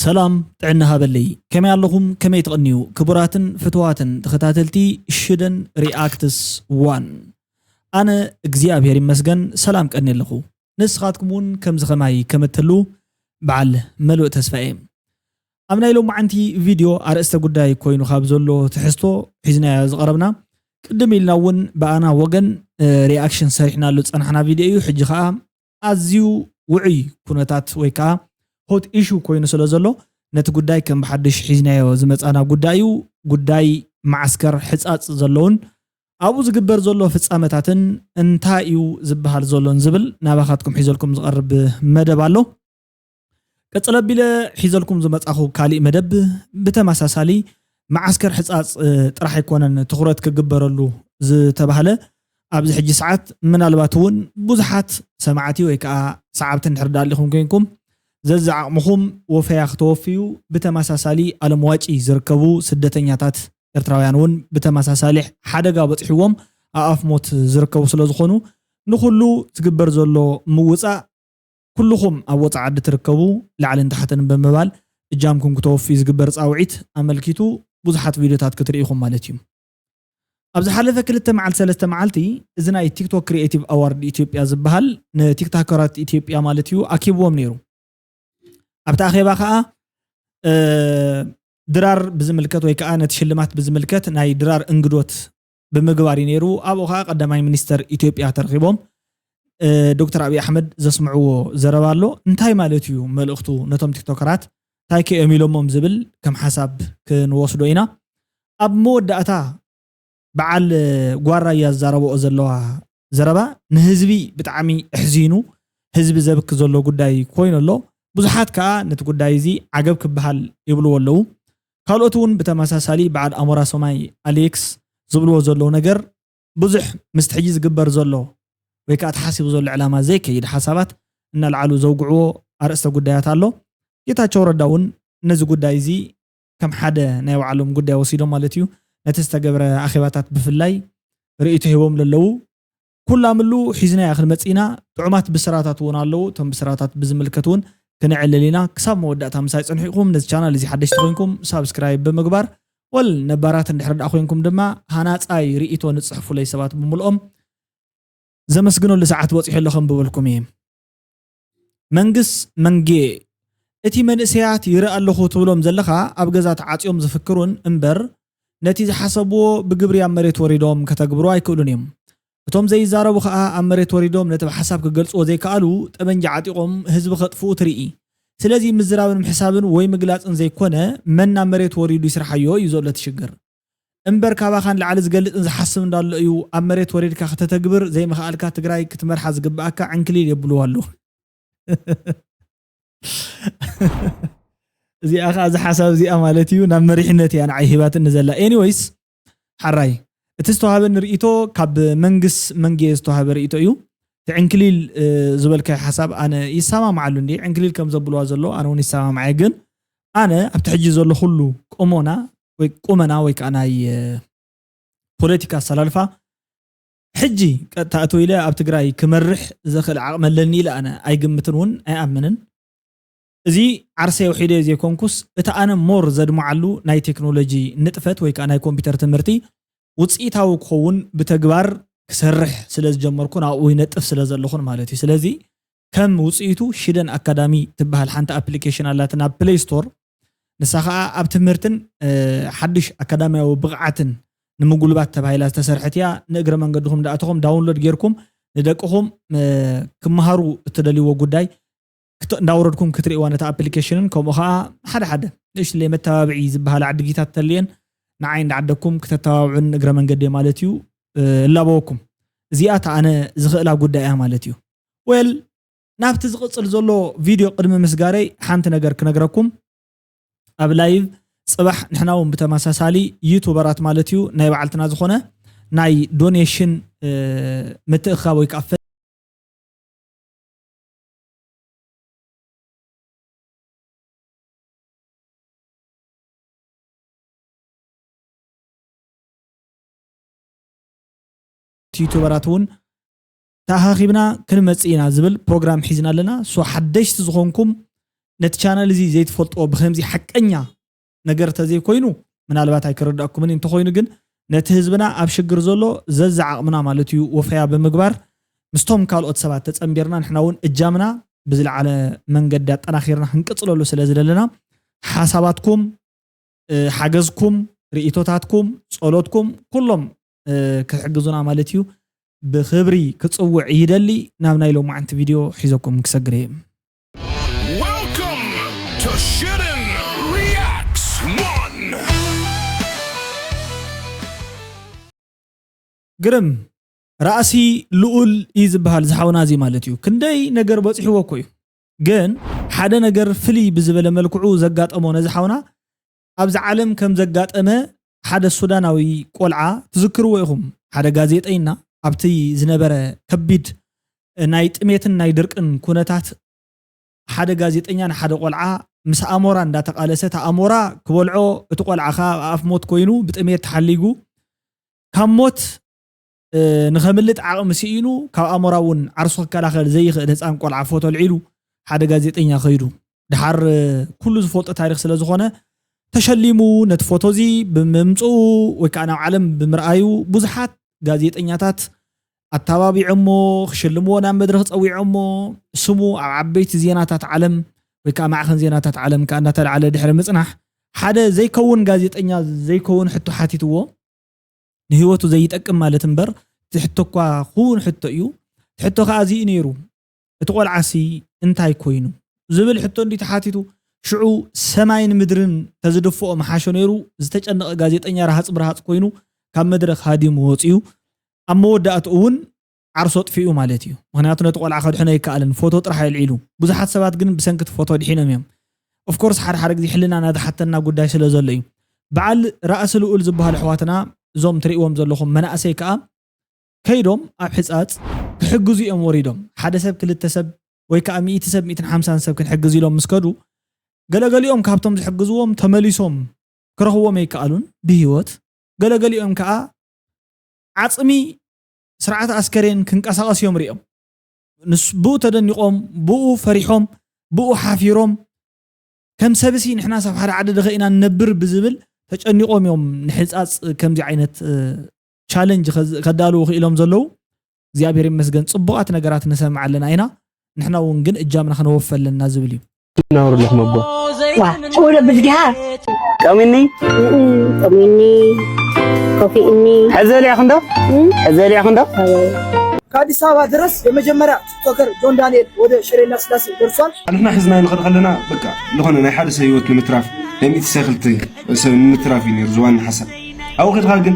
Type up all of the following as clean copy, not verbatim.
سلام تعنا هابلي كما ياللهم كما يتغنيو كبراتن فتواتن تختاتلتي شدن رياكتس وان أنا اجزياب هيري مسجن سلام كأني لخو نسخاتكمون كم زخماي كم تلو بعل ملو تسفايم أمنا يلوم عندي فيديو أرستا قداي كوينو خابزولو تحستو حزنا زغربنا قدمي لناون بأنا وغن رياكشن سريحنا لوتس أنحنا فيديو حجي خاا أزيو وعي كونتات ويكا هوت إيشو كوينو سلازولو نت قداي كم بحدش حزنا زمت أنا قداي معسكر حزات زلون أبو زقبر زولو فتصامتاتن انتايو زبهال زولون زبل نابخاتكم حيزلكم زقرب مدبالو كتصلب بلا حيزلكم زمت أخو كالي مدب بتماساسالي معسكر حصاص طرح يكونن تخرت كغبرلو زتبهله ابز حجي ساعات منالباتون بزحات سمعتي ويكا صعبتن تردالكم كينكم ززعمخم وفيا ختوفيو بتماساسالي المواجي زركبو سدتنياتات ኤርትራውያንን بتماساسالي حدغا بصحيوم አፍ ሞት ዝርከቡ ስለዝኾኑ ንኹሉ ዝግበር ዘሎ ምውፃ ኩልኹም ኣብ ወፃ ዓዲ ትርከቡ ላዕልን ታሕትን ብምባል እጃምኩም ክተወፊ ዝግበር ፃውዒት ኣመልኪቱ ብዙሓት ቪድዮታት ክትርእኹም ማለት እዩ ኣብዚ ሓለፈ 2 መዓልቲ 3 መዓልቲ እዚ ናይ ቲክቶክ ክሪኤቲቭ ኣዋርድ ኢትዮጵያ ዝበሃል ንቲክቶከራት ኢትዮጵያ ማለት እዩ ኣኪብዎም ነይሩ ኣብታ ኣኼባ ከዓ ድራር ብዝምልከት ወይ ከዓ ነቲ ሽልማት ብዝምልከት ናይ ድራር እንግዶት ብምግባር ነይሩ ኣብኡ ከዓ ቀዳማይ ሚኒስተር ኢትዮጵያ ተረኺቦም ዶክተር አብይ አሕመድ ዘስምዕዎ ዘረባሎ እንታይ ማለት እዩ መልእኽቱ ነቶም ቲክቶከራት እንታይ ከእሚሎሞም ዝብል ከም ሓሳብ ክንወስዶ ኢና ኣብ መወዳእታ በዓል ጓራ ያዛረበኦ ዘለዋ ዘረባ ንህዝቢ ብጣዕሚ እሕዚኑ ህዝቢ ዘብክ ዘሎ ጉዳይ ኮይኑሎ ብዙሓት ከዓ ነቲ ጉዳይ እዚ ዓገብ ክበሃል ይብልዎ ኣለዉ ካልኦት እውን ብተመሳሳሊ በዓል ኣሞራ ሰማይ ኣሌክስ ዝብልዎ ዘሎ ነገር ብዙሕ ምስትሕጂ ዝግበር ዘሎ ወይ ከዓ ተሓሲቡ ዘሎ ዕላማ ዘይከይድ ሓሳባት እናልዓሉ ዘውግዕዎ ኣርእስተ ጉዳያት ኣሎ ጌታቸው ረዳ እውን ነዚ ጉዳይ እዚ ከም ሓደ ናይ ባዕሎም ጉዳይ ወሲዶም ማለት እዩ ነቲ ዝተገብረ ኣኼባታት ብፍላይ ርእይቶ ሂቦም ለለዉ ኩላምሉ ሒዝና ያኽል መፂና ጥዑማት ብስራታት እውን ኣለዉ ቶም ብስራታት ብዝምልከት እውን ክንዕልልና ክሳብ መወዳእታ ምሳይ ፅንሒኩም ነዚ ቻናል እዚ ሓደሽቲ ኮይንኩም ሳብስክራይብ ብምግባር ወል ነባራት እንድሕር ዳ ኮይንኩም ድማ ሃናፃይ ርእይቶ ንፅሕፉ ለይ ሰባት ብምልኦም ዘመስግኖ ለሰዓት ወፂሕ ኣለኹም ብብልኩም እየ መንግስ መንጌ እቲ መንእሰያት ይረአ ኣለኹ ትብሎም ዘለኻ ኣብ ገዛ ተዓፅዮም ዝፍክሩን እምበር ነቲ ዝሓሰብዎ ብግብሪ ኣብ መሬት ወሪዶም ከተግብሩ ኣይክእሉን እዮም እቶም ዘይዛረቡ ከዓ ኣብ መሬት ወሪዶም ነቲ ሓሳብ ክገልጽዎ ዘይከኣሉ ጠመንጃ ዓጢቆም ህዝቢ ከጥፍኡ ትርኢ ስለዚ ምዝራብን ምሕሳብን ወይ ምግላፅን ዘይኮነ መን ኣብ መሬት ወሪዱ ይስራሓዮ እዩ ዘሎ ትሽግር እምበር ካባኻን ላዕሊ ዝገልጽን ዝሓስብ እንዳሎ እዩ ኣብ መሬት ወሪድካ ከተተግብር ዘይምኽኣልካ ትግራይ ክትመርሓ ዝግብኣካ ዕንክሊል የብልዎ ኣሎ እዚኣ ከዓ እዚ ሓሳብ እዚኣ ማለት እዩ ናብ መሪሕነት እያ ንዓይ ሂባትን ንዘላ ኤኒዌይስ ሓራይ እቲ ዝተዋሃበ ንርእይቶ ካብ መንግስ መንጌ ዝተዋሃበ ርእይቶ እዩ ዕንክሊል ዝበልካይ ሓሳብ ኣነ ይሰማማዓሉ እንዲ ዕንክሊል ከም ዘብልዋ ዘሎ ኣነ እውን ይሰማማዓየ ግን ኣነ ኣብቲ ሕጂ ዘሎ ኩሉ ቁመና ወይ ከዓ ናይ ፖለቲካ ኣሰላልፋ ሕጂ ቀጥታ እቶ ኢለ ኣብ ትግራይ ክመርሕ ዘኽእል ዓቕሚ ኣለኒ ኢለ ኣነ ኣይግምትን እውን ኣይኣምንን እዚ ዓርሰይ ውሒደ ዘይኮንኩስ እቲ ኣነ ሞር ዘድምዓሉ ናይ ቴክኖሎጂ ንጥፈት ወይ ከዓ ናይ ኮምፒውተር ትምህርቲ ውፅኢታዊ ክኸውን ብተግባር ክሰርሕ ስለ ዝጀመርኩ ናብኡ ይነጥፍ ስለ ዘለኹን ማለት እዩ ስለዚ ከም ውፅኢቱ ሽደን ኣካዳሚ ትበሃል ሓንቲ ኣፕሊኬሽን ኣላት ናብ ፕሌይ ስቶር ንሳ ከዓ ኣብ ትምህርትን ሓድሽ ኣካዳሚያዊ ብቕዓትን ንምጉልባት ተባሂላ ዝተሰርሐት እያ ንእግረ መንገድኩም ዳእትኹም ዳውንሎድ ጌርኩም ንደቅኹም ክመሃሩ እትደልይዎ ጉዳይ እንዳውረድኩም ክትርእይዋ ነታ ኣፕሊኬሽንን ከምኡ ከዓ ሓደ ንእሽተይ መተባብዒ ዝበሃል ዓድጊታት ተልየን ንዓይ እንዳዓደኩም ከተተባብዑን እግረ መንገዲ ማለት እዩ ላቦኩም እዚኣ ኣነ ዝኽእላ ጉዳይ እያ ማለት እዩ ወል ናብቲ ዝቕፅል ዘሎ ቪድዮ ቅድሚ ምስጋረይ ሓንቲ ነገር ክነግረኩም ኣብ ላይቭ ጽባሕ ንሕና እውን ብተመሳሳሊ ዩቱበራት ማለት እዩ ናይ ባዕልትና ዝኾነ ናይ ዶኔሽን ምትእኻብ ወይ ከዓ ዩቱበራት እውን ተሃኺብና ክንመጽኢና ዝብል ፕሮግራም ሒዝና ኣለና ሶ ሓደሽቲ ዝኾንኩም نت channel زي زيت فلطو بخمزي حقنيا ነገር ተዘይ ኮይኑ ምናልባት አይከረዳኩም እንተ ኮይኑ ግን ነቲ ህዝብና ኣብ ሽግር ዘሎ ዘዛዓቅምና ማለት እዩ ወፈያ በመግባር ምስቶም ካልኦት ሰባት ተጸምቢርና ንሕናውን እጃምና ብዝለዓለ መንገዲ አጠናኺርና ህንቅጽለሉ ስለዝደለና ሓሳባትኩም ሓገዝኩም ርእይቶታትኩም ጸሎትኩም ኩሎም ክሕግዙና ማለት እዩ ብኽብሪ ክጽውዕ ይደሊ ናብ ናይ ሎም ማዕንቲ ቪድዮ ሒዘኩም ክሰግር እየ Welcome to Shitten Reacts 1. ግርም ራእሲ ልኡል ይዝበሃል ዝሓውና እዚ ማለት እዩ ክንደይ ነገር በጽሕዎ ኮዩ ግን ሓደ ነገር ፍሊ ብዝበለ መልክዑ ዘጋጠሞ ነዝሓውና ኣብዚ ዓለም ከም ዘጋጠመ ሓደ ሱዳናዊ ቆልዓ ትዝክርዎ ኢኹም ሓደ ጋዜጠኛ ኣብቲ ዝነበረ ከቢድ ናይ ጥሜትን ናይ ድርቅን ኩነታት ሓደ ጋዜጠኛ ንሓደ ቆልዓ ምስ ኣሞራ እንዳተቃለሰ ኣሞራ ክበልዖ እቲ ቆልዓኻ ኣፍ ሞት ኮይኑ ብጥሜት ተሓሊጉ ካብ ሞት ንኸምልጥ ዓቕሚ ሲኢኑ ካብ ኣሞራ እውን ዓርሶ ከላኸል ዘይኽእል ህፃን ቆልዓ ፎቶ ልዒሉ ሓደ ጋዜጠኛ ኸይዱ ድሓር ኩሉ ዝፈልጦ ታሪክ ስለ ዝኾነ ተሸሊሙ ነቲ ፎቶ እዚ ብምምጽኡ ወይ ከዓ ናብ ዓለም ብምርኣዩ ብዙሓት ጋዜጠኛታት ኣታባቢዖሞ ክሽልምዎ ናብ መድረኽ ፀዊዖሞ ስሙ ኣብ ዓበይቲ ዜናታት ዓለም ወይ ከዓ ማዕኸን ዜናታት ዓለም ከዓ እንዳተልዓለ ድሕሪ ምጽናሕ ሓደ ዘይከውን ጋዜጠኛ ዘይከውን ሕቶ ሓቲትዎ ንህይወቱ ዘይጠቅም ማለት እምበር ትሕቶኳኹን ሕቶ እዩ ትሕቶ ከዓ እዚ ነይሩ እቲ ቆልዓሲ እንታይ ኮይኑ ዝብል ሕቶ እንዲ ተሓቲቱ ሽዑ ሰማይን ምድርን ተዝድፍኦ መሓሾ ነይሩ ዝተጨነቀ ጋዜጠኛ ረሃጽ ብረሃጽ ኮይኑ ካብ መድረኽ ሃዲሙ ወፂኡ ኣብ መወዳእቱ እውን ዓርሶ ጥፊኡ ማለት እዩ ምክንያቱ ነቲ ቆልዓ ከድሕነ ይከኣልን ፎቶ ጥራሕ ይልዒሉ ብዙሓት ሰባት ግን ብሰንኪት ፎቶ ድሒኖም እዮም ኦፍ ኮርስ ሓደ ግዜ ሕልና ናድሓተና ጉዳይ ስለ ዘሎ እዩ በዓል ራእሲ ልኡል ዝበሃል ኣሕዋትና እዞም ትሪእዎም ዘለኹም መናእሰይ ከዓ ከይዶም ኣብ ሕጻጽ ክሕግዙ እዮም ወሪዶም ሓደ ሰብ ክልተ ሰብ ወይ ከዓ 100 ሰብ 150 ሰብ ክንሕግዝ ኢሎም ምስከዱ ገለገሊኦም ካብቶም ዝሕግዝዎም ተመሊሶም ክረኽቦም ኣይከኣሉን ብህይወት ገለገሊኦም ከዓ ዓጽሚ ስርዓት አስከሬን ክንቀሳቀስ እዮም ሪኦም ንስ ብኡ ተደኒቆም ብኡ ፈሪሖም ብኡ ሓፊሮም ከም ሰብሲ ንሕና ሰብ ሓደ ዓደ ደኸኢና ነብር ብዝብል ተጨኒቆም እዮም ንሕጻጽ ከምዚ ዓይነት ቻሌንጅ ከዳልው ክኢሎም ዘለው እግዚአብሔር ይመስገን ጽቡቃት ነገራት ንሰምዕ ኣለና ኢና ንሕና እውን ግን እጃምና ክንወፈለና ዝብል እዩ نور لك مبا ولا بالجهاز قوميني كوفي إني حزالي يا خندو حزالي يا خندو ከአዲስ አበባ ድረስ የመጀመሪያ ቲክቶከር ጆን ዳንኤል ወደ ሽሬና ስላሴ ደርሷል። ንሕና ሕዝና ንኸድ ከለና በቃ ዝኾነ ናይ ሓደ ሰብ ህይወት ንምትራፍ ናይ 100 ሰብ ንምትራፍ እዩ ነይሩ ዝዋን ሓሳብ ኣብኡ ኸድካ ግን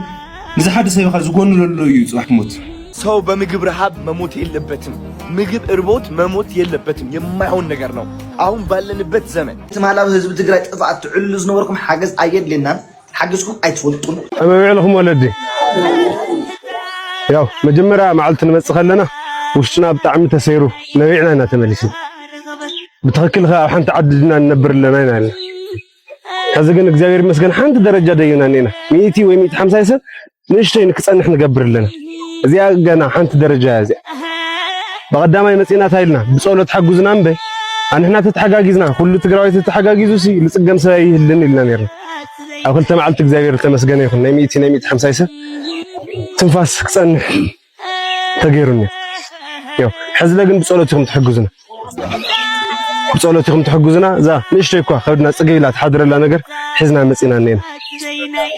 ንዚ ሓደ ሰብ ኢኻ ዝጎኑ ዘሎ እዩ ፅባሕ ክሞት ሰው በምግብ ረሃብ መሞት የለበትም። ምግብ እርቦት መሞት የለበትም። የማይሆን ነገር ነው። አሁን ባለንበት ዘመን ትማላው ህዝብ ትግራይ ጥፋት ትዕሉ ዝነበርኩም ሓገዝ አየድልናን ሓገዝኩም አይትወጡን أمامي ولدي ያው መጀመሪያ መዓልት ንመጽ ከለና ውሽጥና ብጣዕሚ ተሰይሩ ነቢዕና ኢና ተመሊስና ብትኽክል ኣብ ሓንቲ ዓድና ንነብር ኣለና ኢና አለ ከዚ ግን እግዚአብሔር ይመስገን ሓንቲ ደረጃ ደይና ነና 100 ወይ 150 ሰብ ንእሽተይ ንክጸንሕ ንገብር ኣለና እዚያ ገና ሓንቲ ደረጃ እዚያ በቀዳማይ መጽና ታይልና ብጸሎት ሓጉዝና እምበ አንሕና ተተሓጋጊዝና ሁሉ ትግራዋይ ተተሓጋጊዙሲ ልጽገም ሰይ ይህልን ኢልና ነርና ኣብ ክልተ መዓልት እግዚአብሔር ተመስገነ ይኹን ናይ 100 ናይ 150 ሰብ ትንፋስ ክጸንሕ ተገይሩኒ ያው ሕዝለግን ብጸሎትኩም ትሕግዙና بصلاتكم تحجزنا ذا نشتركوا خدنا صقيلات حضرنا ነገር حزنا مصينا نين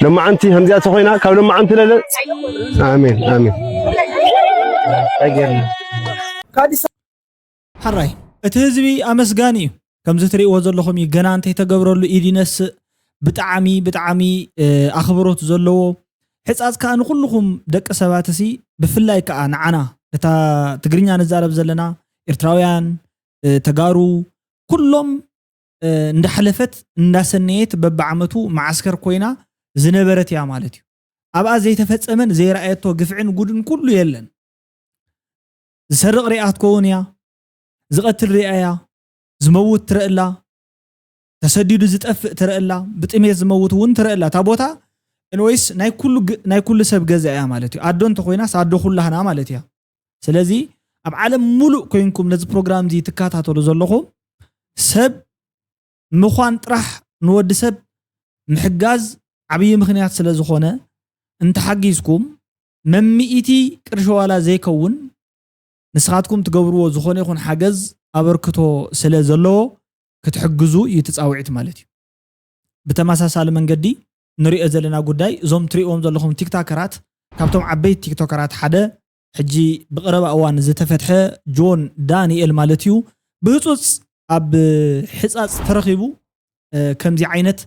لما انت همزيات خوينا كاب لما انت لا امين امين اجرنا ከአዲስ حراي اتهزبي امسغاني كم زتريو ዘለኹም ገና እንተ ተገብረሉ ኢዲነስ ብጣዓሚ ኣኽብሮት ዘለዎ ሕጻጽ ከዓ ንኹልኹም ደቂ ሰባትሲ ብፍላይ ከዓ ንዓና እታ ትግርኛ ንዛረብ ዘለና ኤርትራውያን ተጋሩ ኩሎም እንዳሕለፈት እንዳሰነየት በብዓመቱ ማዓስከር ኮይና ዝነበረት ያ ማለት እዩ ኣብኣ ዘይተፈጸመን ዘይራኣየቶ ግፍዕን ጉድን ኩሉ የለን ዝሰርቕ ሪኣት ኮውን ያ ዝቐትል ሪኣያ ዝመውት ትረአላ ተሰዲዱ ዝጠፍእ ትረአላ ብጥሜት ዝመውት እውን ትረአላ ታቦታ እንወይስ ናይ ኩሉ ሰብ ገዛ ያ ማለት እዩ ኣዶ እንተ ኮይና ሳዶ ኩላህና ማለት እያ ስለዚ ኣብ ዓለም ሙሉእ ኮይንኩም ነዚ ፕሮግራም እዚ ትካታተሉ ዘለኹም ሰብ ምዃን ጥራሕ ንወዲ ሰብ ምሕጋዝ ዓብይ ምኽንያት ስለ ዝኾነ እንተሓጊዝኩም መምኢቲ ቅርሺ ዋላ ዘይከውን ንስኻትኩም ትገብርዎ ዝኾነ ይኹን ሓገዝ ኣበርክቶ ስለ ዘለዎ ክትሕግዙ ይትፃውዒት ማለት እዩ ብተመሳሳሊ መንገዲ ንሪኦ ዘለና ጉዳይ እዞም ትሪኦም ዘለኹም ቲክቶከራት ካብቶም ዓበይቲ ቲክቶከራት ሓደ ሕጂ ብቀረባ እዋን ዝተፈትሐ ጆን ዳንኤል ማለት እዩ ብህፁፅ ኣብ ሕፃፅ ተረኺቡ ከምዚ ዓይነት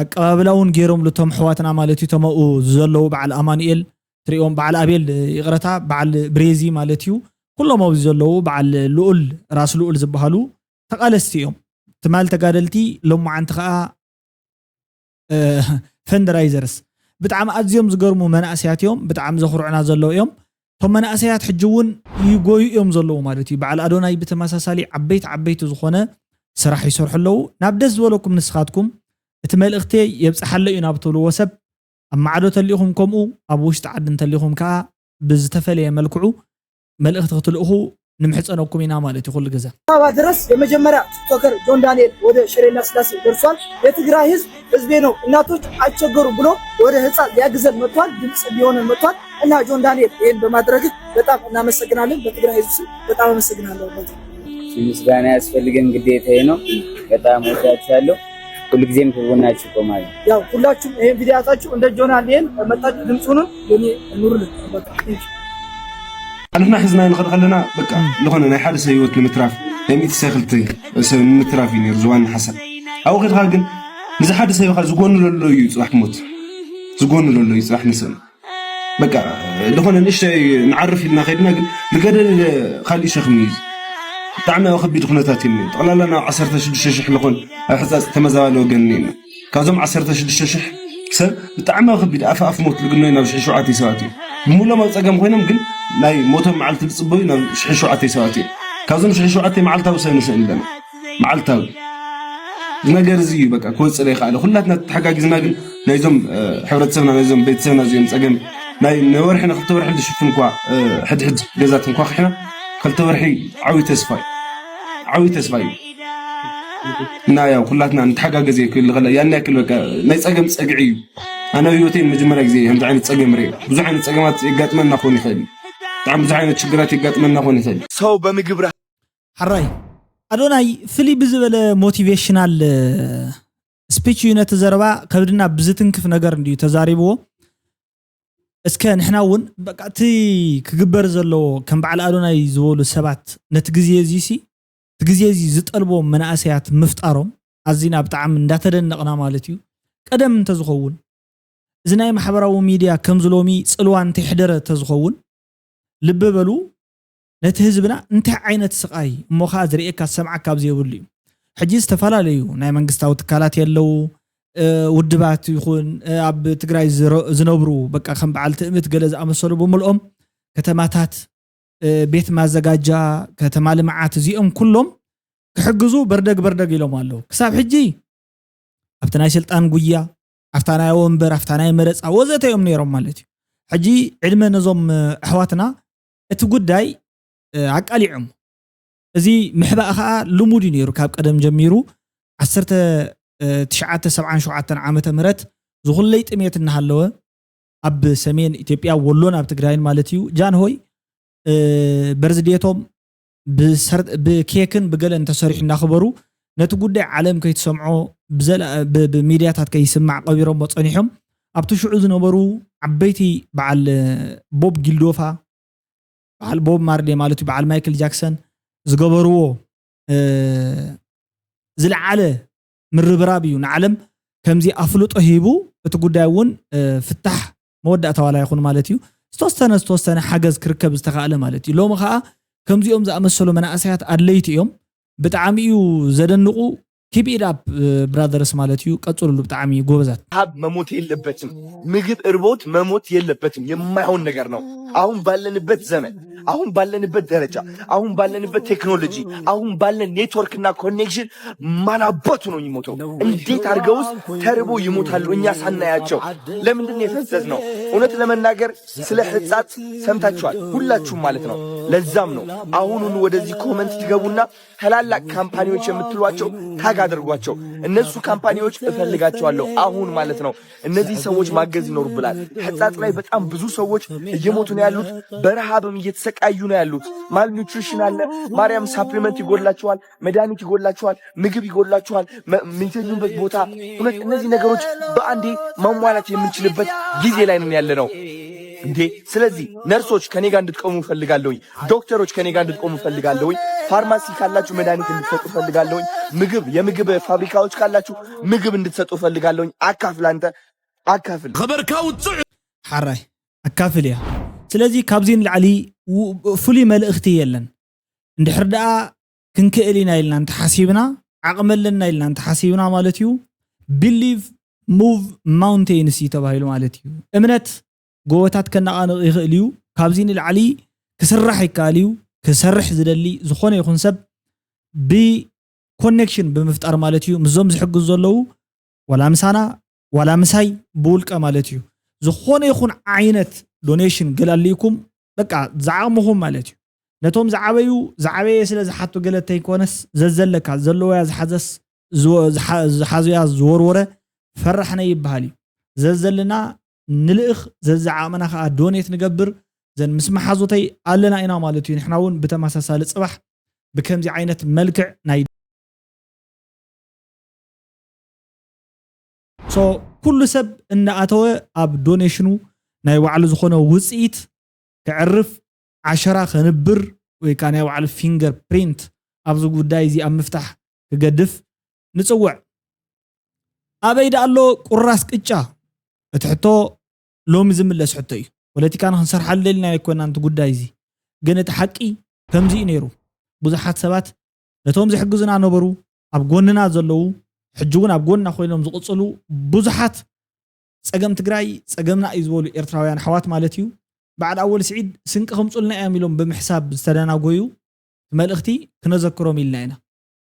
ኣቀባብላውን ገይሮም ለቶም ሕዋትና ማለት እዩ ተመኡ ዘለዉ በዓል ኣማኑኤል ትሪኦም በዓል ኣቤል ይቕረታ በዓል ብሬዚ ማለት እዩ ኩሎም ኣብዚ ዘለዉ በዓል ልኡል ራስ ልኡል ዝበሃሉ ተቃለስቲ እዮም ትማል ተጋደልቲ ሎማዓንቲ ከዓ ፈንድራይዘርስ ብጣዕሚ ኣዝዮም ዝገርሙ መናእሰያት እዮም ብጣዕሚ ዘኽርዑና ዘለዉ እዮም ቶም መናእሰያት ሕጂ እውን ይጎዩ እዮም ዘለዉ ማለት እዩ በዓል ኣዶናይ ብተመሳሳሊ ዓበይቲ ዝኾነ ስራሕ ይሰርሑ ኣለዉ ናብ ደስ ዝበለኩም ንስኻትኩም እቲ መልእኽቲ የብፅሓለ እዩ ናብ ትብልዎ ሰብ ኣብ ማዕዶ ተሊኹም ከምኡ ኣብ ውሽጢ ዓዲ እንተሊኹም ከዓ ብዝተፈለየ መልክዑ መልእኽቲ ክትልእኹ ንምሕፀነኩም ኢና ማለት እዩ ኩሉ ግዜ አባ ድረስ የመጀመሪያ ቲክቶከር ጆን ዳንኤል ወደ ሽሬና ስላሴ ደርሷል። የትግራይ ህዝቤ ነው እናቶች አቸገሩ ብሎ ወደ ህፃን ሊያግዘን መጥቷል። ድምጽ ሊሆነን መጥቷል እና ጆን ዳንኤል ይሄን በማድረግ በጣም እናመሰግናለን። በትግራይ ህዝብ ስም በጣም አመሰግናለሁ። ምስጋና ያስፈልገን ግዴታዬ ነው። በጣም ወዳችኋለሁ። ሁልጊዜም ከጎናችሁ ቆማለሁ። ያው ሁላችሁም ይሄን ቪዲዮ አጣችሁ እንደ ጆን ዳንኤል መጣችሁ ድምጹን ለኔ ኑሩልን በቃ أنا حزنا نخد خلنا بقى لخنا نحد سيوت المتراف لميت ساخلتي سو المترافين يرزوان حسن أو غير هاجن إذا حد سيو خالص زقون لولو يصلح موت زقون لولو يصلح نسم بقى لخنا نشتي نعرف إننا خدنا لقدر خالي شخميز تعمل أخذ بيدخلنا تاتيني طلع لنا عصرت شش لخون حساس تمزال وجنين كازم عصرت شش سب تعمل أخذ بيد أف موت لقلنا ينام شو عاتي ساعتي مولا ما تساقم خوينا ممكن لاي موتهم معلت تصبوي نام شحشو عتي سواتي كازم شحشو عتي معلتها وسينس عندنا معلتها نجار زي بقى كل صريخ على كلنا تحققنا قل نايزم حورت سمنا نايزم بيت سمنا زين ساقم ناي نور حنا خلت ورح نشوف نكوا حد جزات نكوا حنا خلت ورحي عوي تسفاي نايا كلنا نتحقق زي كل غلا يعني كل بقى ناي ساقم ساقعي أنا ويوتين مجمرك زي هم زعين تساقم ري بزعين تساقمات يقاتمنا خوني خالي تعم زعين تشجرات يقاتمنا خوني خالي ሰው በምግብ حراي أدوناي فيلي بزبل موتيفيشنال سبيتش يونت زربا كبرنا بزتن كيف نجار نديو تزاريبو اسكان إحنا ون بقتي كجبر زلو كم بعد أدوناي زول السبات نتجزيزي تجزيزي زت ألبو من أسيات مفتقرهم عزينا بتعم من داترن نقنا مالتيو قدم تزخون زناي محبراو ميديا كم زلومي سلوان تحضر تزخون لببلو نتهزبنا انت عينت سقاي مخا زريك سمعك كابزي يقولي حجي استفالاليو ناي منغستاو تكالات يلو ودبات يكون اب تግራይ ዝነብሩ በቃ ከም በዓል ትእምት ገለ ዝኣመሰሉ በመልኦም ከተማታት ቤት ማዘጋጃ ከተማ ልምዓት እዚኦም ኩሎም ክሕግዙ በርደግ ኢሎም ኣለው ክሳብ ሕጂ ኣብቲ ናይ ስልጣን ጉያ ኣብታ ናይ ወንበር ኣብታ ናይ መረፃ ወዘተ እዮም ነይሮም ማለት እዩ ሕጂ ዕድመ ነዞም ኣሕዋትና እቲ ጉዳይ ኣቃሊዖም እዚ ምሕባእ ከዓ ልሙድ ነይሩ ካብ ቀደም ጀሚሩ 1977 ዓመተ ምህረት ዝኹለይ ጥሜት እናሃለወ ኣብ ሰሜን ኢትዮጵያ ወሎን ኣብ ትግራይን ማለት እዩ ጃንሆይ በርዝዴቶም ብኬክን ብገለን ተሰሪሕ እናኽበሩ ነቲ ጉዳይ ዓለም ከይተሰምዖ ብሚድያታት ከይስማዕ ቀቢሮም ወፀኒሖም ኣብቲ ሽዑ ዝነበሩ ዓበይቲ በዓል ቦብ ጊልዶፋ በዓል ቦብ ማርሌ ማለት እዩ በዓል ማይክል ጃክሰን ዝገበርዎ ዝለዓለ ምርብራብ እዩ ንዓለም ከምዚ ኣፍልጦ ሂቡ እቲ ጉዳይ እውን ፍታሕ መወዳእታ ዋላ ይኹን ማለት እዩ ዝተወሰነ ሓገዝ ክርከብ ዝተኻእለ ማለት እዩ ሎሚ ከዓ ከምዚኦም ዝኣመሰሉ መናእሰያት ኣድለይቲ እዮም ብጣዕሚ እዩ ዘደንቁ ኪፕ ኢት አፕ ብራዘርስ ማለት እዩ ቀጽሉሉ ብጣዕሚ ጎበዛት ሀብ መሞት የለበትም ምግብ እርቦት መሞት የለበትም የማይሆን ነገር ነው አሁን ባለንበት ዘመን አሁን ባለንበት ደረጃ አሁን ባለንበት ቴክኖሎጂ አሁን ባለን ኔትወርክና ኮኔክሽን ማናባቱ ነው የሚሞተው እንዴት አርገውስ ተርቦ ይሞታሉ እኛ ሳናያቸው ለምንድን ነው የፈዘዝ ነው እውነት ለመናገር ስለ ህፃት ሰምታችኋል ሁላችሁም ማለት ነው ለዛም ነው አሁኑን ወደዚህ ኮሜንት ትገቡና ታላላቅ ካምፓኒዎች የምትሏቸው ታጋ አታደርጓቸው እነሱ ካምፓኒዎች እፈልጋቸዋለሁ አሁን ማለት ነው እነዚህ ሰዎች ማገዝ ይኖርብላል ህጻጽ ላይ በጣም ብዙ ሰዎች እየሞቱ ነው ያሉት በረሃብም እየተሰቃዩ ነው ያሉት ማልኒውትሪሽን አለ ማርያም ሳፕሊመንት ይጎላቸዋል መድኃኒት ይጎላቸዋል ምግብ ይጎላቸዋል የሚተኙበት ቦታ እነዚህ ነገሮች በአንዴ ማሟላት የምንችልበት ጊዜ ላይ ነን ያለነው እንዴ ስለዚህ ነርሶች ከኔ ጋር እንድትቆሙ ፈልጋለሁኝ ዶክተሮች ከኔ ጋር እንድትቆሙ ፈልጋለሁኝ ፋርማሲ ካላችሁ መድኃኒት እንድትሰጡ ፈልጋለሁኝ የምግብ ፋብሪካዎች ካላችሁ ምግብ እንድትሰጡ ፈልጋለሁኝ አካፍል አንተ አካፍል خبرካው حራይ አካፍል ያ ስለዚህ ካብዚን ለዓሊ ፍሊ መልእኽቲ የለን እንድሕር ደኣ ክንክእሊና ኢልና እንተ ሓሲብና ዓቕመለና ኢልና እንተ ሓሲብና ማለት እዩ ቢሊቭ ሙቭ ማውንቴንስ ተባሂሉ ማለት እዩ እምነት ጎወታት ከናቃንቕ ይኽእል እዩ ካብዚን ለዓሊ ክስራሕ ይከኣል እዩ ክሰርሕ ዝደሊ ዝኾነ ይኹን ሰብ ብኮኔክሽን ብምፍጣር ማለት እዩ ምዞም ዝሕግዙ ዘለዉ ወላ ምሳና ወላ ምሳይ ብውልቀ ማለት እዩ ዝኾነ ይኹን ዓይነት ዶኔሽን ገላሊኩም በቃ ዝዓቕምኹም ማለት እዩ ነቶም ዝዓበየ ስለ ዝሓቱ ገለተ ይኮነስ ዘዘለካ ዘለወያ ዝሓዘስ ዝሓዝያ ዝወርወረ ፈራሕነ ይበሃል እዩ ዘዘልና ንልእኽ ዘዝዓቕመና ከዓ ዶኔት ንገብር ዘን ምስ መሓዙተይ ኣለና ኢና ማለት እዩ ንሕና እውን ብተመሳሳሊ ፅባሕ ብከምዚ ዓይነት መልክዕ ናይ ኩሉ ሰብ እናኣተወ ኣብ ዶኔሽኑ ናይ ባዕሉ ዝኾነ ውፅኢት ክዕርፍ ዓሸራ ከንብር ወይ ከዓ ናይ ባዕሉ ፊንገር ፕሪንት ኣብዚ ጉዳይ እዚ ኣብ ምፍታሕ ክገድፍ ንፅውዕ ኣበይዳ ኣሎ ቁራስ ቅጫ እትሕቶ ሎሚ ዝምለስ ሕቶ እዩ ፖለቲካና ክንሰርሓሉ ደሊና ኣይኮና እንት ጉዳይ እዚ ግን እቲ ሓቂ ከምዚ እዩ ነይሩ ብዙሓት ሰባት ነቶም ዝሕግዙና ነበሩ ኣብ ጎንና ዘለዉ ሕጂ እውን ኣብ ጎንና ኮይኖም ዝቕፅሉ ብዙሓት ፀገም ትግራይ ፀገምና እዩ ዝበሉ ኤርትራውያን ሓዋት ማለት እዩ بعد أول سعيد سنك خمسولنا أميلهم بمحساب استدانا قويو مالختي كنذكرهم إلنا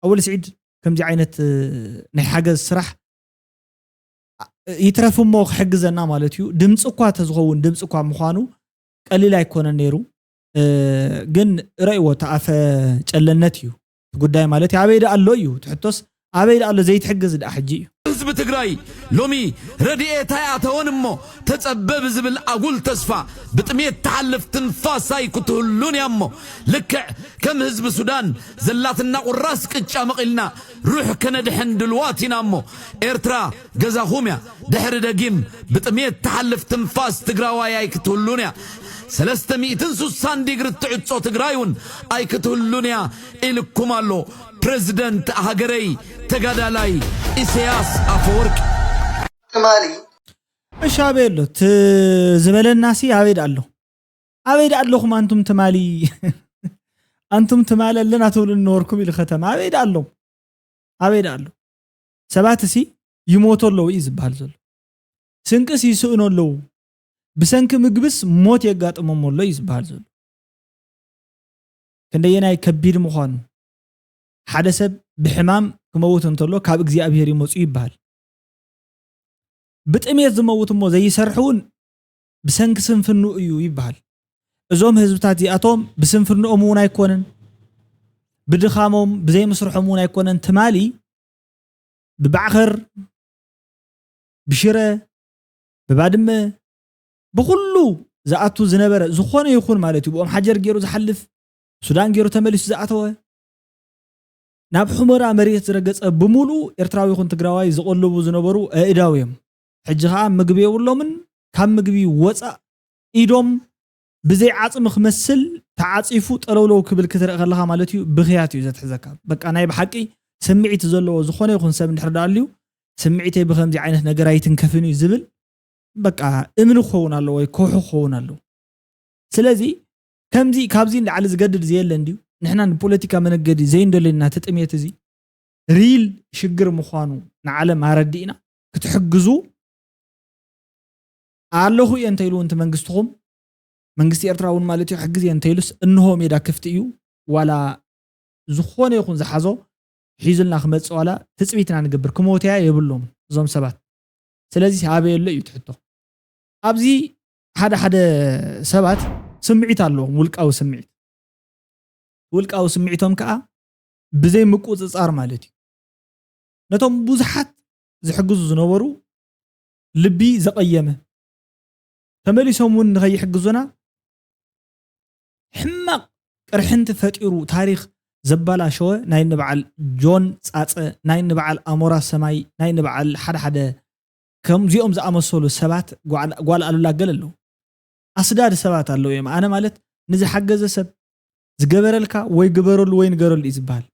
أول سعيد كم دي عينة نحاجز سرح يترفوا موخ حجزنا مالتيو دمس أقوى تزغون دمس أقوى مخانو قال لا يكون النيرو جن رأيو تعرف تقلنتيو تقول دايما مالتي عبيد الله يو تحطس عبيد الله زي تحجز الأحجي ህዝብ ትግራይ ሎሚ ረድኤታ ያተወንሞ ተጸበብ ዝብል አጉል ተስፋ ብጥሜት ተሐልፍ ትንፋሳይ ክትህሉን ያሞ ልክዕ ከም ህዝብ ሱዳን ዘላትና ቁራስ ቅጫ መቂልና ሩሕ ከነድሕን ድልዋቲና እሞ ኤርትራ ገዛኹምያ ድሕሪ ደጊም ብጥሜት ተሐልፍ ትንፋስ ትግራዋይ ክትህሉን ያ 360 ዲግሪ ትዕጾ ትግራይውን አይ ክትህሉን ያ ኢልኩም አሎ ፕሬዝዳንት ሀገረይ ተጋዳላይ ኢሳያስ አፈወርቅ ትማሊ እሺ አቤሎ ትዝበለናሲ አቤድ አለኹም አንቱም ትማሊ አንቱም ትማለልና ተውልን ኖርኩም ኢል ከተማ አቤድ አሎ ሰባትሲ ይሞቶለው ይዝባል ዘሎ ስንቅስ ይስኡኖለው ብሰንክ ምግብስ ሞት የጋጥመሞለው ይዝባል ዘሎ ክንደየናይ ከቢድ ምዃኑ ሓደ ሰብ ብሕማም ክመውት እንተሎ ካብ እግዚአብሔር ይመጹ ይባል ብጥሜት ዝመውት እሞ ዘይሰርሑን ብሰንክ ስንፍኑ እዩ ይባል እዞም ህዝብታት እዚኣቶም ብስንፍንኦም እውን ኣይኮነን ብድኻሞም ብዘይመስርሖም እውን ኣይኮነን ትማሊ ብባዕኸር ብሽረ ብባድመ ብኩሉ ዝኣቱ ዝነበረ ዝኾነ ይኹን ማለት እዩ ብኦም ሓጀር ገይሩ ዝሓልፍ ሱዳን ገይሩ ተመሊሱ ዝኣተወ ናብ ሑመራ መሬት ዝረገጸ ብሙሉ ኤርትራዊ ይኹን ትግራዋይ ዝቆልቡ ዝነበሩ ኣእዳው እዮም ሕጂ ከዓ ምግቢ የብሎምን ካብ ምግቢ ወፃእ ኢዶም ብዘይ ዓጽም ክመስል ተዓጺፉ ጠለውለው ክብል ክትርኢ ከለኻ ማለት እዩ ብኽያት እዩ ዘትሕዘካ በቃ ናይ ብሓቂ ስምዒት ዘለዎ ዝኾነ ይኹን ሰብ እንድሕር ዳልዩ ስምዒተይ ብከምዚ ዓይነት ነገር ኣይትንከፍን እዩ ዝብል በቃ እምን ክኸውን ኣለዎ ወይ ኮሑ ክኸውን ኣለዎ ስለዚ ከምዚ ካብዚ ንላዕሊ ዝገድድ ዘየለ እንድዩ نحن البوليتيكا منجدي زين دلنا تطميت زي ريل شجر مخانو نعلم عردينا كتحجزو الله ينتيلو انت منجستهم منجستي ارتراون مالتي حجز ينتيلس انه ميدا كفتيو ولا زخونه يكون زحازو حيزلنا خمص ولا تثبيتنا نغبر كموتيا يبلوم زوم سبات سلازي هابي يله يتحطو ابزي حدا سبات سمعيت الله ولقاو سمعيت ولقاو سمعيتهم كا بزي مقوصصار مالتي ነቶም ብዙሓት ዝሕግዙ ዝነበሩ ልቢ ዘቀየመ ተመሊሶም እውን ንኸይሕግዙና ሕማቅ ቅርሕንቲ ፈጢሩ ታሪክ ዘባላሸወ ናይ ንበዓል ጆን ፃፀ ናይ ንበዓል ኣሞራ ሰማይ ናይ ንበዓል ሓደ ከምዚኦም ዝኣመሰሉ ሰባት ጓል ኣሉላ ገለ ኣለዉ ኣስዳድ ሰባት ኣለዉ እዮም ኣነ ማለት ንዝሓገዘ ሰብ ዝገበረልካ ወይ ግበረሉ ወይ ንገረሉ እዩ ዝበሃል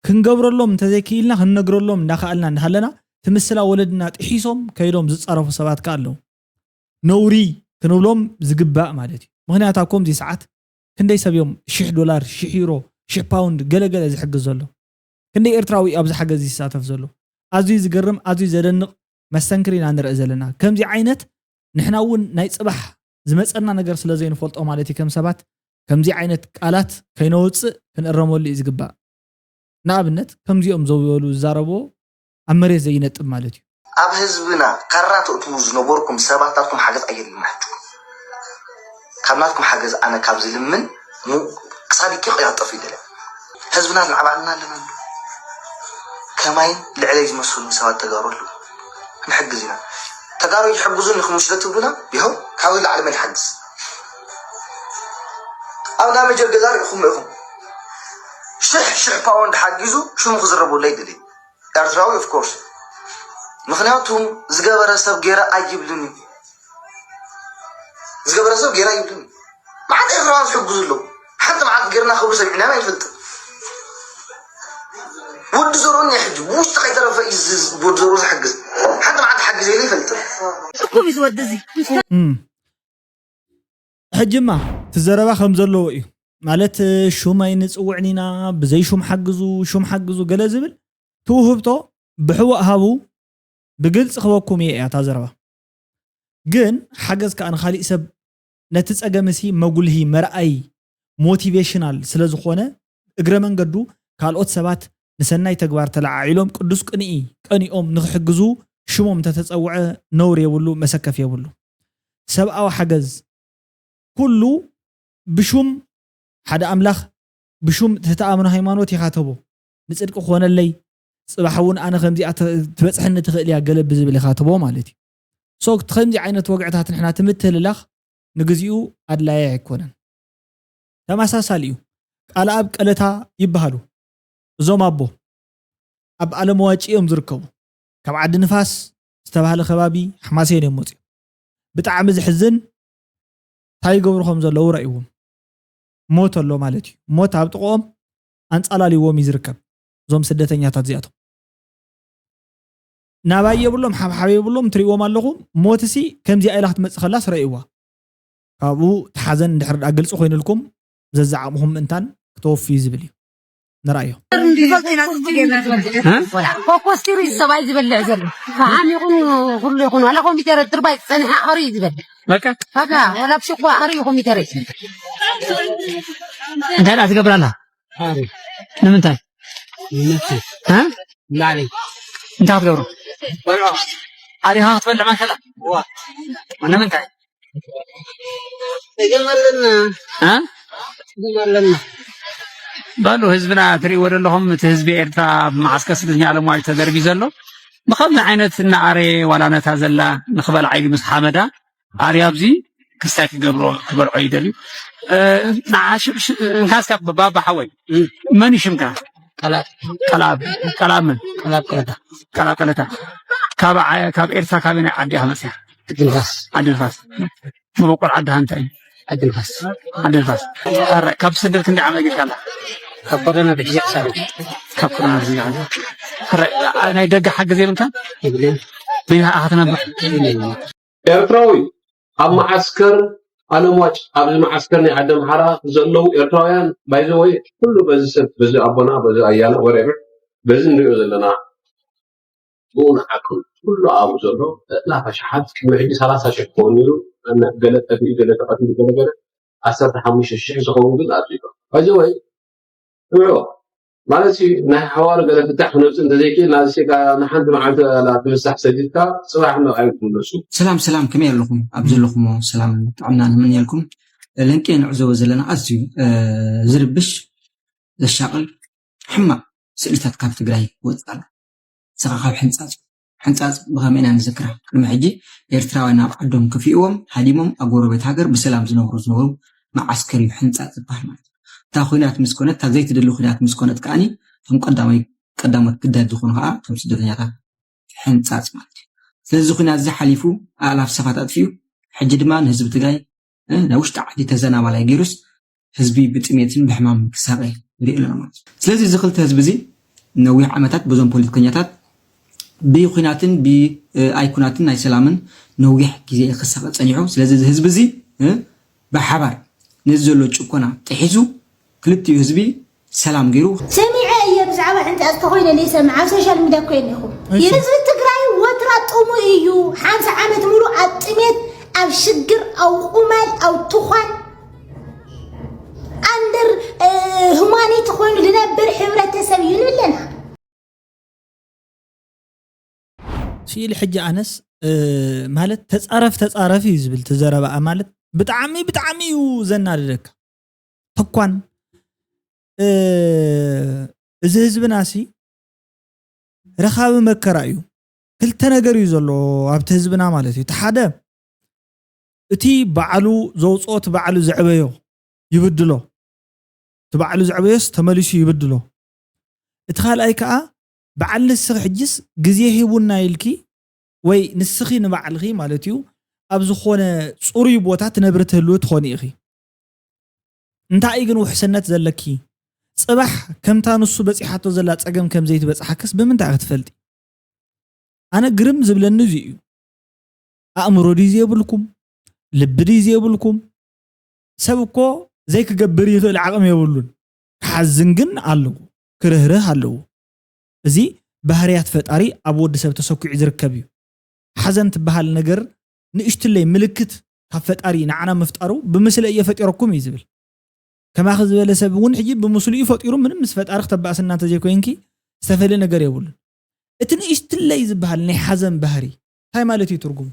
ክንገብረሎም እንተዘይክኢልና ክንነግረሎም እንዳኸኣልና እንዳሃለና ትምስላ ወለድና ጥሒሶም ከይዶም ዝፀረፉ ሰባት ከ ኣለዉ ነውሪ ክንብሎም ዝግባእ ማለት እዩ ምክንያቱ ኣብ ከምዚ ሰዓት ክንደይ ሰብ እዮም $1,000 €1,000 £1,000 ገለገለ ዝሕግዝ ዘሎ ክንደይ ኤርትራዊ ኣብዚ ሓገዝ ይሳተፍ ዘሎ ኣዝዩ ዝገርም ኣዝዩ ዘደንቕ መስተንክሪና ንርኢ ዘለና ከምዚ ዓይነት ንሕና እውን ናይ ፅባሕ ዝመፀና ነገር ስለ ዘይንፈልጦ ማለት እዩ ከም ሰባት ከምዚ ዓይነት ቃላት ከይነውፅእ ክንእረመሉ እዩ ዝግባእ ንኣብነት ከምዚኦም ዘብሉ ዝዛረብዎ ኣብ መሬት ዘይነጥብ ማለት እዩ ኣብ ህዝብና ካራት እትው ዝነበርኩም ሰባታትኩም ሓገዝ ኣየልማችሁ ካብ ናትኩም ሓገዝ ኣነ ካብ ዝልምን ክሳዲቅ ይቕያጠፍ ይደለ ህዝብና ንዓባልና ኣለና ከማይን ልዕለይ ዝመስሉ ሰባት ተጋሩሉ ንሕግዝ ኢና ተጋሩ ይሕግዙን ንኽምሽለ ትብሉና ይኸው ካብ ላዕሊ መን ይሓግዝ ኣብ ና መጀር ገዛ ሪኢኹም ኢኹም ሽሕ ፓውንድ ሓጊዙ ሽሙ ክዝረበሉ ኣይደልይ ኤርትራዊ ኦፍ ኮርስ ምክንያቱም ዝገበረ ሰብ ጌራ ኣይብልን ዝገበረ ሰብ ጌራ ኣይብልን ማዓት ኤርትራዊ ዝሕግዙ ኣለዉ ሓንቲ ማዓት ጌርና ክብሉ ሰሚዕና ኣይፈልጥ ውድ ዘሮን يحج ውሽጢ ከይተረፈ ውድ ዘሮ ዝሕግዝ ሓንቲ ማዓት ሓግዝ ኢሉ ይፈልጥ እኩም ይወድዚ ሕጅማ ትዘረባ ከም ዘለዎ እዩ ማለት ሹማይ ንፅውዕኒና ብዘይ ሹም ሓግዙ ገለ ዝብል ትውህብቶ ብሕዋእ ሃቡ ብግልጽ ክበኩም እያ ታዘረባ ግን ሓገዝ ከዓ ንኻሊእ ሰብ ነቲ ፀገምሲ መጉልሂ መርኣይ ሞቲቬሽናል ስለ ዝኾነ እግረ መንገዱ ካልኦት ሰባት ንሰናይ ተግባር ተለዓዒሎም ቅዱስ ቀኒኦም ንኽሕግዙ ሽሞም ተተፀውዐ ነውር የብሉ መሰከፍ የብሉ ሰብኣዊ ሓገዝ ኩሉ ብሹም ሓደ ኣምላኽ ብሹም ተተኣምኑ ሃይማኖት ይኻተቦ ንጽድቂ ኮነለይ ጽባሕ እውን ኣነ ከምዚኣ ትበፅሕኒ ትኽእል እያ ገለ ብዝብል ይኻተቦ ማለት እዩ ሶ ከምዚ ዓይነት ወግዕታት ንሕና ትምትልላኽ ንግዚኡ ኣድላየ ኣይኮነን ተመሳሳሊ እዩ ቃል ኣብ ቀለታ ይበሃሉ እዞም ኣቦ ኣብ ዓለም ዋጪ እዮም ዝርከቡ ካብ ዓዲ ንፋስ ዝተባሃለ ከባቢ ሓማሴን እዮም መፅኡ ብጣዕሚ ዝሕዝን እንታይ ገብሩ ከም ዘለዉ ረእይዎም ሞት ኣሎ ማለት እዩ ሞት ኣብ ጥቕኦም ኣንፃላሊዎም እዩ ዝርከብ እዞም ስደተኛታት እዚኣቶም ናባይ የብሎም ሓብሓብ የብሎም ትሪእዎም ኣለኹም ሞትሲ ከምዚኣ ኢላ ክትመፅእ ከላስ ረእይዋ ካብኡ ተሓዘን እንድሕር ዳ ግልፂ ኮይኑልኩም ዘዛዓምኹም ምእንታን ክተወፊ ዝብል እዩ نرأيه. فوكستيري السبايز يبلع زلمة. فهم يكون ولا هم يترى ترباي سنة أريد يبلع. ماكا؟ هذا ولا بشوف أريد هم يترى. أنت لا تقبل أنا. نعم أنت. ها؟ لا علي. أنت هتقبل. ولا. هذه ها تبلع ما كذا. وأنا من تاي. تجمل لنا. ها؟ تجمل لنا. بانو حزبنا تري ورلهم تحزب إيرترا معسكر سدنيا على موعد تدربي زلو بخمن عينت نعري ولا نتازلا نخبل عيد مس حمدا عريابزي كستاك قبرو كبر عيدلي نعاش نكاس كاب بابا حوي ماني شمكا كلام كلتا كاب إيرترا كابين عديها مسيا عدي الفاس مبقر عدها انتين عدي الفاس كاب سدر كندي عمل كلا كبرنا بحجاب سالم كبرنا بحجاب أنا يدق حق زي متى يقولين بيها أخذنا إيرتراوي أما عسكر أنا ماش أبز معسكرني عدم حرا زلوا إيرتراويان بايزوي كله بز أبونا بز أيانا whatever بز نريو زلنا بون حكم كله أبو زلوا لا فشحات وحدي 3 شهور أنا قلت أبي قلت أسرت 5 شهور زخون قل أجيبه بايزوي مالتي نحن حوار قال فتح نفس انت زي كذا ناس شيء نحن معك لا تمسح سجلتك صراحه ما عليكم نسو سلام كم يلكم ابزل لكم سلام عمنا من يلكم لنكين عزو زلنا ازي زربش للشغل حما سئلتك كاف تقراي وصال سخاخ حنصاص بخمينا نذكرها لما حجي ኤርትራውያን ኣብ ዓዶም ከፊኦም ሓዲሞም ኣብ ጎረቤት ሃገር በሰላም ዝነብሩ ማዓስከሪ ሕንጻጽ ይባሃል ማለት ታ ኹናት ምስኮነት ታ ዘይትደሉ ኹናት ምስኮነት ካኒ ከም ቀዳሞት ግዳጅ ዝኾኑ ها ከም ስደተኛታት ሕንጻጽ ማለት ስለዚ ኹናት ዝሓሊፉ ኣላፍ ሰፋት ኣጥፊዩ ሕጂ ድማ ህዝብ ትግራይ ናውሽጣ ዓዲ ተዘናባላይ ገይሩስ ህዝቢ ብጥሜትን ብሕማም ክሳቀይ ይርእልና ማለት ስለዚ ዝኽልተ ህዝብ እዚ ነዊሕ ዓመታት በዞም ፖለቲከኛታት بيخوناتن بأيقوناتن أي سلامن نوجح كذا خسارة صنيعه سلزة الحزب زي بحبار نزلوا تشوكنا تحسو كلبتي حزبي سلام غيرو سمع يا بزعوا أنت أستخوين اللي سمع سوشيال ميديا كوين يخو ينزل تقرأي وترات أمو إيو 5 عام تمرو أتميت أو شجر أو قمال أو تخان أندر هماني تخوين لنا برحورة تسويين لنا شيء الحجة أنس مالت تتصرف يزبل تزرب مالت بتعمي وزنا لك تقوان إذا حزب ناسي رخاب مكرايو كل تناقر يزلو عبت حزبنا مالتي تحدى اتي بعلو زوصوت بعلو زعبيو يبدلو تبعلو زعبيوس تمليشي يبدلو اتخال ايكا بعل السخ حجس جزيه هيبونا يلكي وي نسخي نبعلغي مالتيو أبزو خونة صوري بوتات نبرته اللو تخوني إخي انتا ايقن وحسنات زلكي صباح كم تانسو بس إحاتو زلات أقم كم زيت بس حكس بمن تاغت فلتي أنا قرم زبلن نزيو أأمرو ديزي يبلكم لب ديزي يبلكم سبكو زيك قبري العقم يبلون حزنقن علو كرهره علو زي بهريات فتاري أبو دسب تسوكي عزركبيو حزن تبهال نجر نشتلي ملكت كفتاري نعنا مفتارو بمثل أي فتيركم يزبل كما أخذ ولا سبون حجيب بمثل أي فتيرو من مسفت أرخ تبع سنة تجيكو إنكي استفل نجر يقول اتنشتلي يزبهال ني حزن بهري هاي مالتي ترجم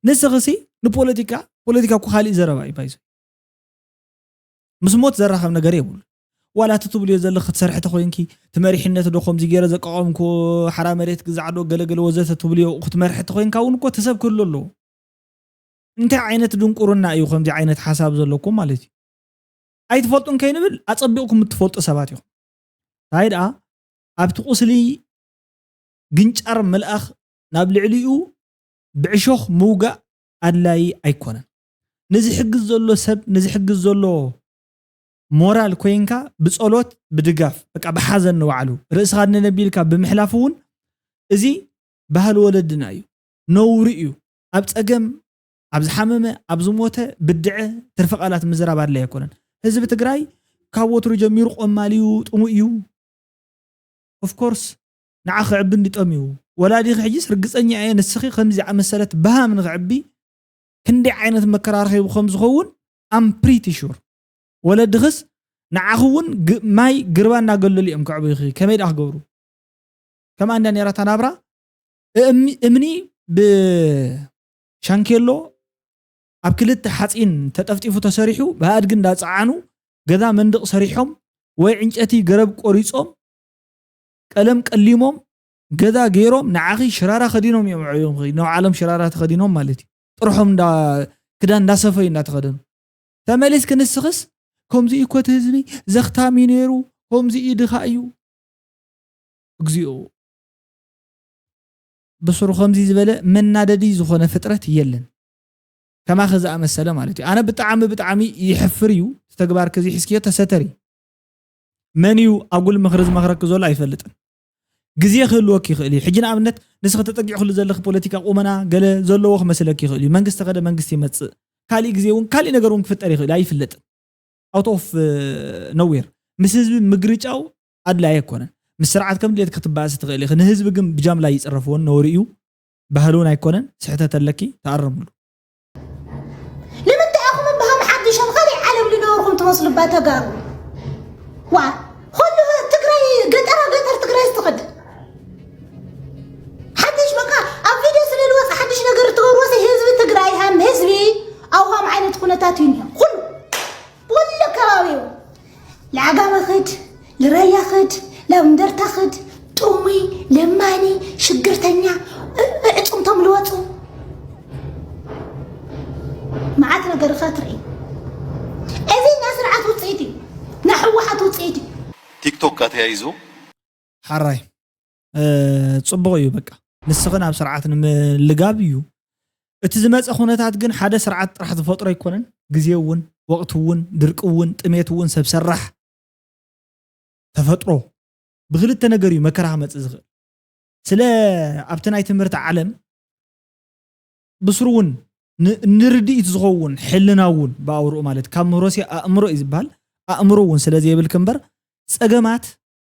نسخسي نبوليتيكا كخالي زرباي بايزو مسموت زرخم نجر يقول ولا تطبلي زل خد سرحته خوينكي تمريحنه دخوم زيغيره زقومكو حرامريت غزعدو غلغل وزته تبليو اخت مرحته خوينكا ونكو تسب كللو انت عينت دنقرنا ايو خمدي عينت حساب زلكم مالتي اي تفلطون كاينبل اصبيقكم تفلط سباتيو هايدا ابت قسلي غنچر ملأخ ناب لعليو بعشوخ موغا ادلاي ايكونن نزي حجز زلو سب نزي حجز زلو مورال كوينكا بصولوت بدقاف بقى بحزن نوعلو رئيس غادنا نبيلكا بمحلافون ازي بهال ولدنا ايو نوريو ابت اقم ابز حممه ابز موته بدعه ترفقالات مزرابات لا يكونن حزب تግራይ كاوترو جميرو قماليو طميو اوف كورس نعخ عب ندطميو ولادي حجيس رغصني عين السخي خمزي عمسلت بها من غعبي كندي عينت مكرارخي بخمز خون ام بريتي شور ولا دغس نعخون ماي قربان نقول لي امكعبو يخي كميد اخغورو كما عندنا يرى تنابرا امني بشانكيلو ابكلت حصين تطفطيفو تسريحو بعد ግን ዳጻعኑ ገዛ መንደቅ ሰሪሖም ወይ ዕንጨቲ ገረብ ቆሪጾም ቀለም ቀሊሞም ገዛ ገይሮም ንዓኺ ሽራራ ኸዲኖም እዮም ነው ዓለም ሽራራ ተኸዲኖም ማለት ጥርሖም ዳ ክዳን ዳሰፈይ እንዳተኸደኑ ተመለስ ክንስኽስ كمزي إكوة هزبي زختامي نيرو كمزي إدخايو اكزيو بصرو خمزي زبالة من ناددي زخونة فترة يلن كما خزا أمسالة مالتي أنا بتعامي يحفريو تتقبار كزي حسكية تستري منيو أقول مخرج زولا يفلتن جزيه خلوك يخلي حجنا عملت نسخة تطقع خل زلخ بوليتيكا قومنا قال زلوخ مسلك يخلي منقست غدا منقستي متص كالي جزيون كالي نجارون في التاريخ لا يفلتن out of nowhere مسحزب مغريچاو ادلا يكون مسرعات كم ديت كتباس تغلي خن حزب كم بجام لا يصرفون نوريو بهلون ايكونن سحته لكي تعرملو لمن تاخذ بها محدش خلي علم لنوركم توصلوا باتغار وا كله تግራይ ገጠር تግራይ استقد حدش بقى افيديو سنلوص حدش ነገር تغروس حزب تግራይ هم حزبي او هم عينت كنتاتين كله ولا كراويو لعقام خد لريا خد لمندر تاخد طوم ድምፂ ለማኒ ሽግርተኛ እጭምቶም ልወፁ معات ነገር خاطري እዚ ናስርዓት ውጽኢት ናሕወሓት ውጽኢት ቲክቶክ ጋር ተያይዞ ሓራይ ጽቡቕ እዩ በቃ ንስኽን ኣብ ስርዓት ንምልጋብ እዩ እቲ ዝመፀ ኩነታት ግን ሓደ ስርዓት ጥራሕ ዝፈጥሮ ኣይኮነን ግዜ እውን ወቅት እውን ድርቅ እውን ጥሜት እውን ሰብ ሰራሕ ተፈጥሮ ብክልተ ነገር እዩ መከራ መጽእ ዝኽእል ስለ ኣብቲ ናይ ትምህርቲ ዓለም ብስሩውን ንርዲኢት ዝኸውን ሕልናውን ባውሩ ማለት ካብ ምሮሲ ኣእምሮ ይዝባል ኣእምሮውን ስለዚ የብል ክንበር ፀገማት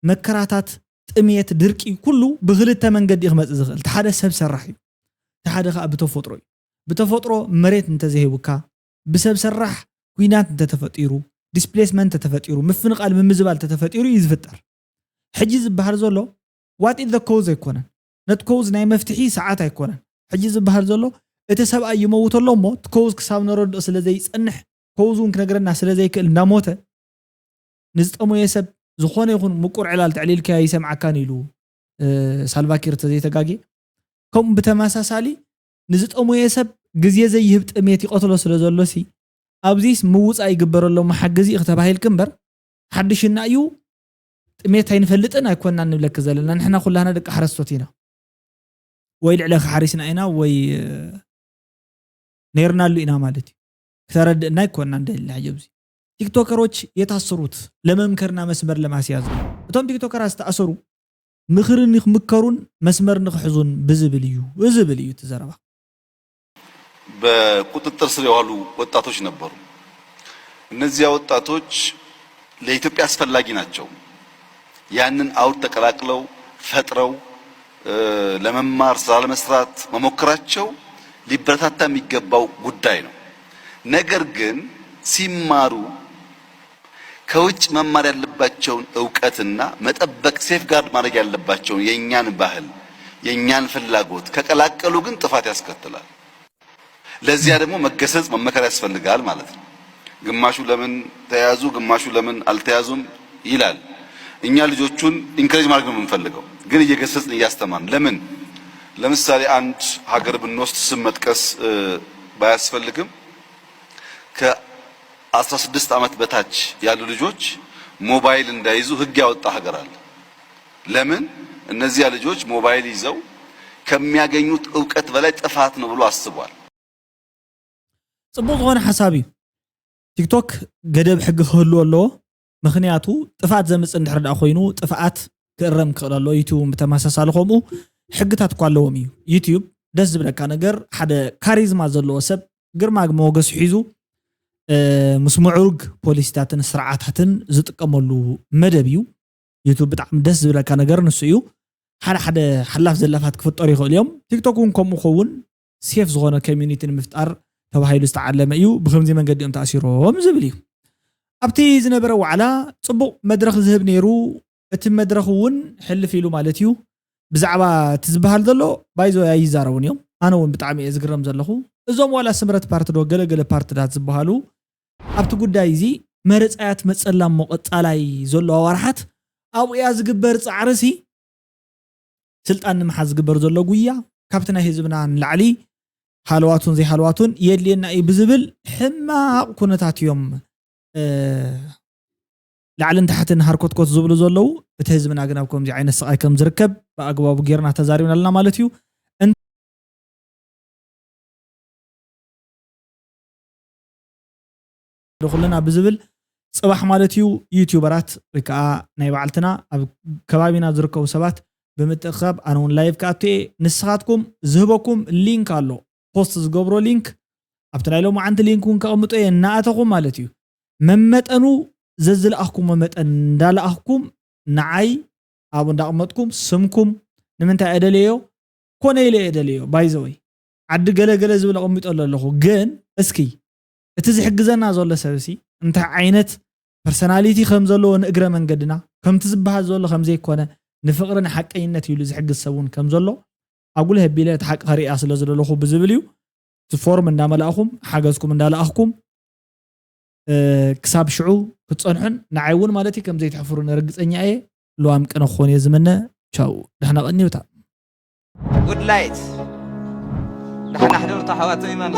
መከራታት ጥሜት ድርቂ ኩሉ ብክልተ መንገዲ ይኽመጽእ ዝኽእል ተሓደ ሰብ ሰራሕ እዩ ተሓደ ከዓ ብተፈጥሮ እዩ ብተፈጥሮ መሬት እንተዘይብካ ብሰብ ሰራሕ ኩናት እንተተፈጢሩ ዲስፕሌስመንት ተፈጢሩ ምፍንቃል ምምዝባል ተፈጢሩ ይዝፍጠር ሕጂ ዝበሃል ዘሎ what is the cause ኣይኮነን ነት ኮዝ ናይ መፍትሒ ሰዓት ኣይኮነን ሕጂ ዝበሃል ዘሎ እቲ ሰብኣይ ይመውት ኣሎ እሞ ኮዝ ክሳብ ነረድኦ ስለዘይ ፀንሕ ኮዙን ክነግረና ስለዘይ ክእል እንዳሞተ ንዝጠሞየ ሰብ ዝኾነ ይኹን ምቁር ዕላል ተዕሊልካ ይሰምዓካን ኢሉ ሳልቫኪር ተዘይተጋጊ ከም ብተመሳሳሊ ንዝጠሞየ ሰብ ግዜ ዘይህብ ጥሜት ይቆትሎ ስለዘሎሲ ኣብዚስ ምውፃእ ይግበረሎ መሓገዚ ከተባሂል ክንበር ሓድሽና እዩ ጥሜት ኣይንፈልጥን ኣይኮንና ንብለክ ዘለና ንሕና ኩላና ደቂ ሓረስቶት ኢና ወይ ልዕለ ሓሪስና ኢና ወይ ነርናሉ ኢና ማለት እዩ ከተረድእና ኣይኮንና እንደልና ሕጂብዚ ቲክቶከሮች የታሰሩት ለመምከርና መስመር ለማስያዝ እቶም ቲክቶከራት ዝተኣሰሩ ምኽርን ይምከሩን መስመር ንኽሕዙን ብዝብል እዩ ተዘረባ በቁጥጥር ስር የዋሉ ወጣቶች ነበሩ እነዚያ ወጣቶች ለኢትዮጵያ አስፈላጊ ናቸው ያንን አውድ ተቀላቅለው ፈጥረው ለመማር ስራ ለመስራት መሞከራቸው ሊበረታታ የሚገባው ጉዳይ ነው ነገር ግን ሲማሩ ከውጭ መማር ያለባቸውን ዕውቀትና መጠበቅ ሴፍጋርድ ማድረግ ያለባቸውን የኛን ባህል የኛን ፍላጎት ከቀላቀሉ ግን ጥፋት ያስከትላል ለዚያ ደግሞ መገሰጽ መመከር ያስፈልጋል ማለት ነው ግማሹ ለምን ተያዙ ግማሹ ለምን አልተያዙም ይላል እኛ ልጆቹን ኢንከሬጅ ማድረግ ነው የምንፈልገው ግን እየገሰጽን እያስተማርን ለምን ለምሳሌ አንድ ሀገር ብንወስድ ስም መጥቀስ ባያስፈልግም ከ16 ዓመት በታች ያሉ ልጆች ሞባይል እንዳይዙ ህግ ያወጣ ሀገር አለ ለምን እነዚያ ልጆች ሞባይል ይዘው ከሚያገኙት ዕውቀት በላይ ጥፋት ነው ብሎ አስቧል ጽቡቕ ሆነ ሐሳቢ ቲክቶክ ገደብ ሕግ ክህሉ ኣለዎ ምክንያቱ ጥፋት ዘምጽእ እንድሕር ኮይኑ ጥፋት ክረም ክእለሎ ዩቲዩብ በተመሳሳሊ ከምኡ ሕግታት ኳለዎም እዩ ዩቲዩብ ደስ ዝብለካ ነገር ሓደ ካሪዝማ ዘለዎ ሰብ ግርማ ሞገስ ሒዙ ምስ ምዑሩግ ፖሊሲታትን ስርዓታትን ዝጥቀመሉ መደብ እዩ ዩቲዩብ ብጣዕሚ ደስ ዝብለካ ነገር ንሱ እዩ ሓደ ሓላፍ ዘላፋት ክፍጠሩ ይኽእል እዮም ቲክቶክ እውን ከምኡ ኸውን ሴፍ ዝኾነ ኮሚኒቲ ንምፍጣር ተባሂሉ ዝተዓለመ እዩ ብከምዚ መንገዲ እዮም ተኣሲሮም ዝብል እዩ ኣብቲ ዝነበረ ዋዕላ ጽቡቕ መድረኽ ዝህብ ነይሩ እቲ መድረኽ እውን ሕልፍ ኢሉ ማለት እዩ ብዛዕባ ትዝበሃል ዘሎ ባይዞ ይዛረቡን እዮም ኣነ እውን ብጣዕሚ እየ ዝግረም ዘለኹ እዞም ዋላ ስምረት ፓርቲ ዶ ገለገለ ፓርቲታት ዝበሃሉ ኣብቲ ጉዳይ እዚ መረፃያት መፀላም መቆፃላይ ዘሎ ኣዋርሓት ኣብያ ዝግበር ፃዕርሲ ስልጣን ንምሓዝ ዝግበር ዘሎ ጉያ ካብቲ ናይ ህዝብና ንላዕሊ ሃልዋቱን ዘይሃልዋቱን የድልየና እዩ ብዝብል ሕማቕ ኩነታት እዮም ላዕልን ታሕትን ሃርኮትኮት ዝብሉ ዘለው እቲ ህዝብና ግን ኣብ ከምዚ ዓይነት ስቃይ ከም ዝርከብ ብኣግባቡ ጌርና ተዛሪብና ኣለና ማለት እዩ ኩለና ብዝብል ጽባሕ ማለት እዩ ዩቲዩበራት ወይ ከዓ ናይ ባዕልትና ኣብ ከባቢና ዝርከቡ ሰባት ብምትእኻብ ኣነ እውን ላይቭ ከኣትየ ንስኻትኩም ዝህበኩም ሊንክ ኣሎ ፖስት ዝገብሮ ሊንክ ኣብቲ ናይ ሎሚ ዓንቲ ሊንክ እውን ከቐምጦ እየ እናኣተኹም ማለት እዩ መመጠኑ ዘዝለኣኽኩም መጠን እንዳለኣኽኩም ንዓይ ኣብ እንዳቐመጥኩም ስምኩም ንምንታይ እደልዮ ኮነ ኢለ እደልዮ ባይዘወይ ዓዲ ገለገለ ዝብል ኣቐሚጦ ኣለኹ ግን እስኪ እቲ ዝሕግዘና ዘሎ ሰብሲ እንታይ ዓይነት ፐርሰናሊቲ ከም ዘለዎ ንእግረ መንገድና ከምቲ ዝበሃል ዘሎ ከም ዘይኮነ ንፍቅርን ሓቀኝነት ይሉ ዝሕግዝ ሰውን ከም ዘሎ ኣጉል ህቢለ ተሓቂ ኸሪያ ስለ ዘለኹ ብዝብል እዩ ፎርም እንዳመላእኹም ሓገዝኩም እንዳለኣኽኩም ክሳብ ሽዑ ክትፀንሑን ንዓይ እውን ማለት ከም ዘይትሕፍሩ ንርግፀኛ እየ ልዋም ቅነ ክኾን እየ ዝምነ ቻው ደህና ቀኒውታ Good light. نحن نحضر تحوات إيمان